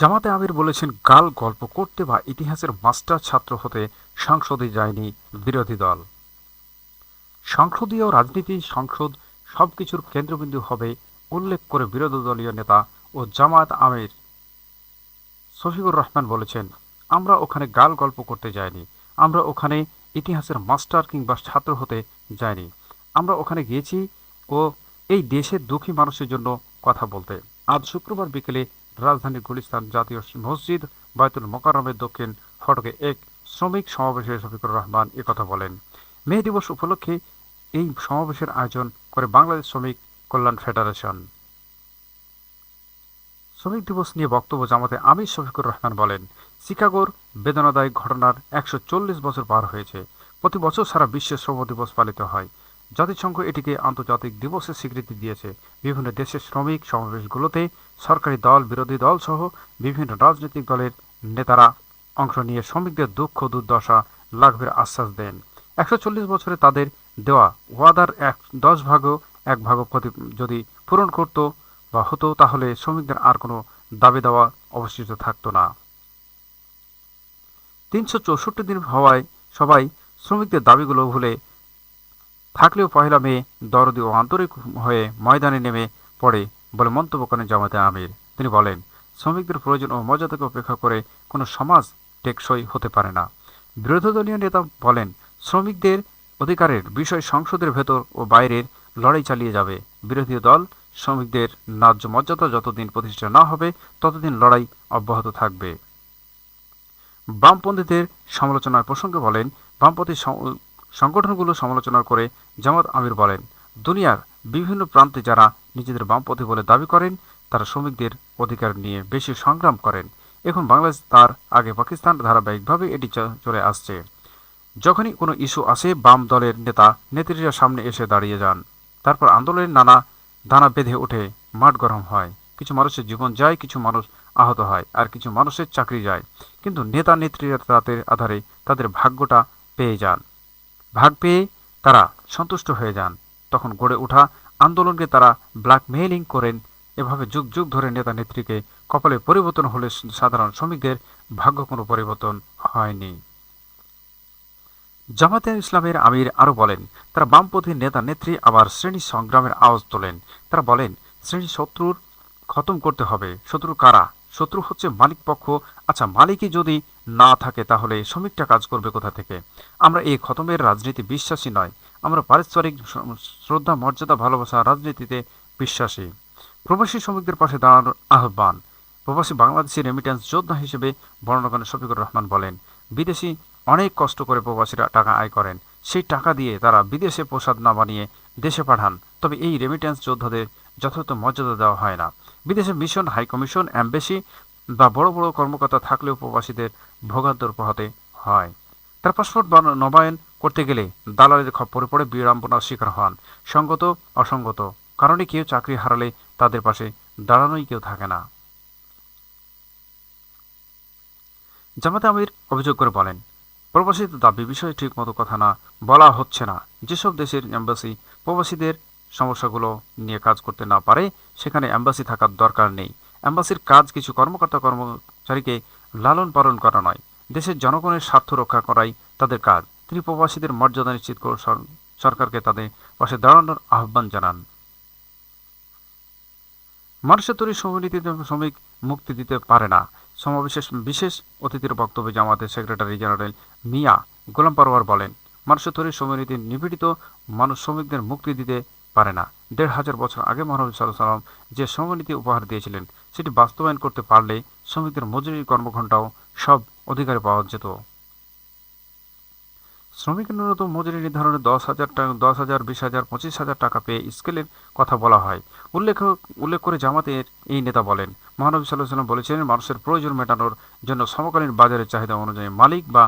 জামাতে আমির বলেছেন, গাল গল্প করতে বা ইতিহাসের মাস্টার ছাত্র হতে সংসদে যায়নি বিরোধী দল। সংসদীয় রাজনীতি, সংসদ সবকিছুর কেন্দ্রবিন্দু হবে উল্লেখ করে বিরোধী দলীয় নেতা ও জামায়াত আমির শফিকুর রহমান বলেছেন, আমরা ওখানে গাল গল্প করতে যাইনি, আমরা ওখানে ইতিহাসের মাস্টার কিংবা ছাত্র হতে যাইনি। আমরা ওখানে গিয়েছি ও এই দেশের দুঃখী মানুষের জন্য কথা বলতে। আজ শুক্রবার বিকেলে রাজধানীর গুলিস্তান জাতীয় মসজিদ বায়তুল মোকাররমের দক্ষিণ ফটকে এক শ্রমিক সমাবেশে শফিকুর রহমান একথা বলেন। মে দিবস উপলক্ষে এই সমাবেশের আয়োজন করে বাংলাদেশ শ্রমিক কল্যাণ ফেডারেশন। শ্রমিক দিবস নিয়ে বক্তব্য জামাতে আমির শফিকুর রহমান বলেন, শিকাগোর বেদনাদায়ক ঘটনার ১৪০ বছর পার হয়েছে। প্রতি বছর সারা বিশ্বে শ্রম দিবস পালিত হয়। জাতিসংঘ এটিকে আন্তর্জাতিক দিবসের স্বীকৃতি দিয়েছে। বিভিন্ন দেশের শ্রমিক সমাবেশগুলোতে সরকারি দল, বিরোধী দল সহ বিভিন্ন রাজনৈতিক দলের নেতারা অংশ নিয়ে শ্রমিকদের দুঃখ দুর্দশা লাঘবের আশ্বাস দেন। ১৪০ বছরে তাদের দেওয়া ওয়াদার ১/১০ এক ভাগ যদি পূরণ করত বা হতো, তাহলে শ্রমিকদের আর কোনো দাবি দেওয়া অবশিষ্ট থাকতো না। ৩৬৪ দিন হওয়ায় সবাই শ্রমিকদের দাবিগুলো ভুলে থাকলেও পহেলা মে দরদি ও আন্তরিক হয়ে ময়দানে নেমে পড়ে বলে মন্তব্য করেন জামাতে আমির। তিনি বলেন, শ্রমিকদের প্রয়োজন ও মর্যাদাকে উপেক্ষা করে কোনো সমাজ টেকসই হতে পারে না। বিরোধী দলীয় নেতা বলেন, শ্রমিকদের অধিকারের বিষয় সংসদের ভেতর ও বাইরের লড়াই চালিয়ে যাবে। বিরোধী দল শ্রমিকদের ন্যায্য মর্যাদা যতদিন প্রতিষ্ঠা না হবে ততদিন লড়াই অব্যাহত থাকবে। বামপন্থীদের সমালোচনার প্রসঙ্গে বলেন, বামপন্থী সংগঠনগুলো সমালোচনা করে জামাত আমির বলেন, দুনিয়ার বিভিন্ন প্রান্তে যারা নিজেদের বামপন্থী বলে দাবি করেন তারা শ্রমিকদের অধিকার নিয়ে বেশি সংগ্রাম করেন। এখন বাংলাদেশ তার আগে পাকিস্তান ধারাবাহিকভাবে এটি চলে আসছে। যখনই কোনো ইস্যু আসে বাম দলের নেতা নেত্রীরা সামনে এসে দাঁড়িয়ে যান। তারপর আন্দোলনের দানা বেঁধে ওঠে, মাঠ গরম হয়। কিছু মানুষের জীবন যায়, কিছু মানুষ আহত হয়, আর কিছু মানুষের চাকরি যায়। কিন্তু নেতা নেত্রীরা রাতের আধারে তাদের ভাগ্যটা পেয়ে যান। ভাগ পেয়ে তারা সন্তুষ্ট হয়ে যান। তখন গড়ে ওঠা আন্দোলনকে তারা ব্ল্যাকমেইলিং করেন। এভাবে যুগ যুগ ধরে নেতা নেত্রীকে কপালে পরিবর্তন হলে সাধারণ শ্রমিকদের ভাগ্য কোনো পরিবর্তন হয়নি। জামাতে ইসলামের আমির আরও বলেন, তারা বামপন্থী নেতা নেত্রী আবার শ্রেণী সংগ্রামের আওয়াজ তোলেন। তারা বলেন, শ্রেণী শত্রুর খতম করতে হবে। শত্রু কারা? শত্রু হচ্ছে মালিক পক্ষ। আচ্ছা, মালিকই যদি না থাকে তাহলে শ্রমিকটা কাজ করবে কোথা থেকে? আমরা এই খতমের রাজনীতি বিশ্বাসী নয়। আমরা পারস্পরিক শ্রদ্ধা, মর্যাদা, ভালোবাসা রাজনীতিতে বিশ্বাসী। প্রবাসী শ্রমিকদের পাশে দাঁড়ানোর আহ্বান। প্রবাসী বাংলাদেশি রেমিট্যান্স যোদ্ধা হিসেবে বর্ণনা করেন শফিকুর রহমান বলেন, বিদেশি অনেক কষ্ট করে প্রবাসীরা টাকা আয় করেন। সেই টাকা দিয়ে তারা বিদেশে প্রসাদ না বানিয়ে দেশে পাঠান। তবে এই রেমিট্যান্স যোদ্ধাদের যথাযথ মর্যাদা দেওয়া হয় না। বিদেশে মিশন, হাইকমিশন, অ্যাম্বাসি বা বড় বড় কর্মকর্তা থাকলেও প্রবাসীদের ভোগান্তর পোহাতে হয়। তার পাসপোর্ট নবায়ন করতে গেলে দালালের খপ্পরে পড়ে বিড়ম্বনার শিকার হন। সঙ্গত অসঙ্গত কারণে কেউ চাকরি হারালে তাদের পাশে দাঁড়ানোই কেউ থাকে না। জামাতে আমির অভিযোগ করে বলেন, প্রবাসীদের দাবি বিষয়ে ঠিকমতো কথা না বলা হচ্ছে না। যেসব দেশের এম্বাসি প্রবাসীদের সমস্যাগুলো নিয়ে কাজ করতে না পারে সেখানে এম্বাসি থাকার দরকার নেই। এম্বাসির কাজ কিছু কর্মকর্তা কর্মচারীকে লালন পালন করা নয়, দেশের জনগণের স্বার্থ রক্ষা করাই তাদের কাজ। তিনি প্রবাসীদের মর্যাদা নিশ্চিত করে সরকারকে তাদের পাশে দাঁড়ানোর আহ্বান জানান। মানুষের তৈরি শ্রমনীতিতে শ্রমিক মুক্তি দিতে পারে না। সমাবেশের বিশেষ অতিথির বক্তব্যে জামাতের সেক্রেটারি জেনারেল মিয়া গোলাম পরোয়ার বলেন, মানুষের তৈরি শ্রমনীতি নিপীড়িত মানুষ শ্রমিকদের মুক্তি দিতে পারে না। ১৫০০ বছর আগে মহানবী সাল্লাল্লাহু আলাইহি ওয়াসাল্লাম যে শ্রমনীতি উপহার দিয়েছিলেন সেটি বাস্তবায়ন করতে পারলে শ্রমিকদের মজুরি, কর্মঘণ্টাও সব অধিকারে পাওয়া যেত। শ্রমিকের ন্যূনতম মজুরি নির্ধারণে ১০,০০০ টাকা, ১০,০০০, ২০,০০০, ২৫,০০০ টাকা পেয়ে স্কেলের কথা বলা হয়। উল্লেখ করে জামাতের এই নেতা বলেন, মহানবী সাল্লাল্লাহু আলাইহি ওয়াসাল্লাম বলেছেন, মানুষের প্রয়োজন মেটানোর জন্য সমকালীন বাজারের চাহিদা অনুযায়ী মালিক বা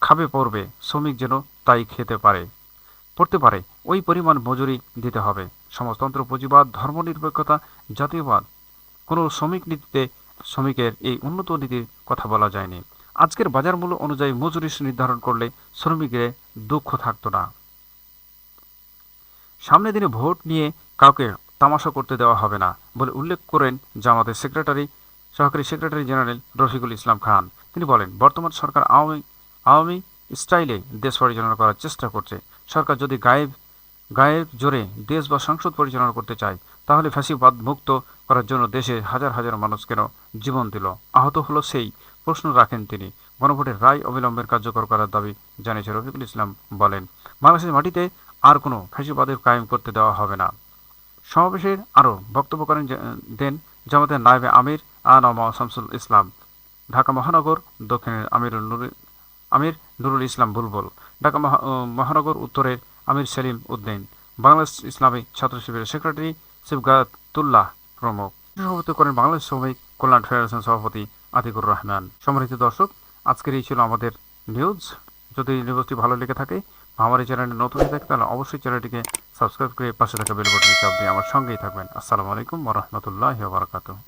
খাবে পড়বে শ্রমিক যেন তাই পড়তে পারে ওই পরিমাণ মজুরি দিতে হবে। সমাজতন্ত্র, পুঁজিবাদ, ধর্মনিরপেক্ষতা, জাতীয়বাদ কোনো শ্রমিক নীতিতে শ্রমিকের এই উন্নত নীতির কথা বলা যায়নি। আজকের বাজার মূল্য অনুযায়ী মজুরি নির্ধারণ করলে শ্রমিকের দুঃখ থাকতো না। সামনের দিনে ভোট নিয়ে কাউকে তামাশা করতে দেওয়া হবে না বলে উল্লেখ করেন জামাতের সেক্রেটারি সহকারী সেক্রেটারি জেনারেল রফিকুল ইসলাম খান। তিনি বলেন, বর্তমান সরকার আওয়ামী স্টাইলে দেশ পরিচালনা করার চেষ্টা করছে। সরকার যদি গায়ের জোরে দেশ বা সংসদ পরিচালনা করতে চায়, তাহলে ফ্যাসিবাদ মুক্ত করার জন্য দেশে হাজার হাজার মানুষ কেন জীবন দিল, আহত হলো সেই প্রশ্ন রাখেন তিনি। গণভোটের রায় অবিলম্বে কার্যকর করার দাবি জানিয়েছে রফিকুল ইসলাম। বলেন, বাংলাদেশের মাটিতে আর কোনো ফ্যাসিবাদের কায়েম করতে দেওয়া হবে না। সমাবেশের আরও বক্তব্য দেন জামাতের নায়েবে আমির আ.ন.ম শামসুল ইসলাম, ঢাকা মহানগর দক্ষিণের আমির নুরুল ইসলাম বুলবুল, ঢাকা মহানগর উত্তরের আমির সেলিম উদ্দিন, বাংলাদেশ ইসলামী ছাত্র শিবিরের সেক্রেটারি সিবগাতুল্লাহ প্রমুখ। সভাপতি করেন বাংলাদেশ শ্রমিক কল্যাণ ফেডারেশন সভাপতি আতিকুর রহমান। সম্মানিত দর্শক, আজকের এই ছিল আমাদের নিউজ। যদি নিউজটি ভালো লেগে থাকে বা আমার এই চ্যানেলে নতুন হয়ে থাকে, তাহলে অবশ্যই চ্যানেলটিকে সাবস্ক্রাইব করে পাশে থাকা বেল বাটনে চাপ দিয়ে আমার সঙ্গেই থাকবেন। আসসালামু আলাইকুম ওয়া রাহমাতুল্লাহি ওয়া বারাকাতুহু।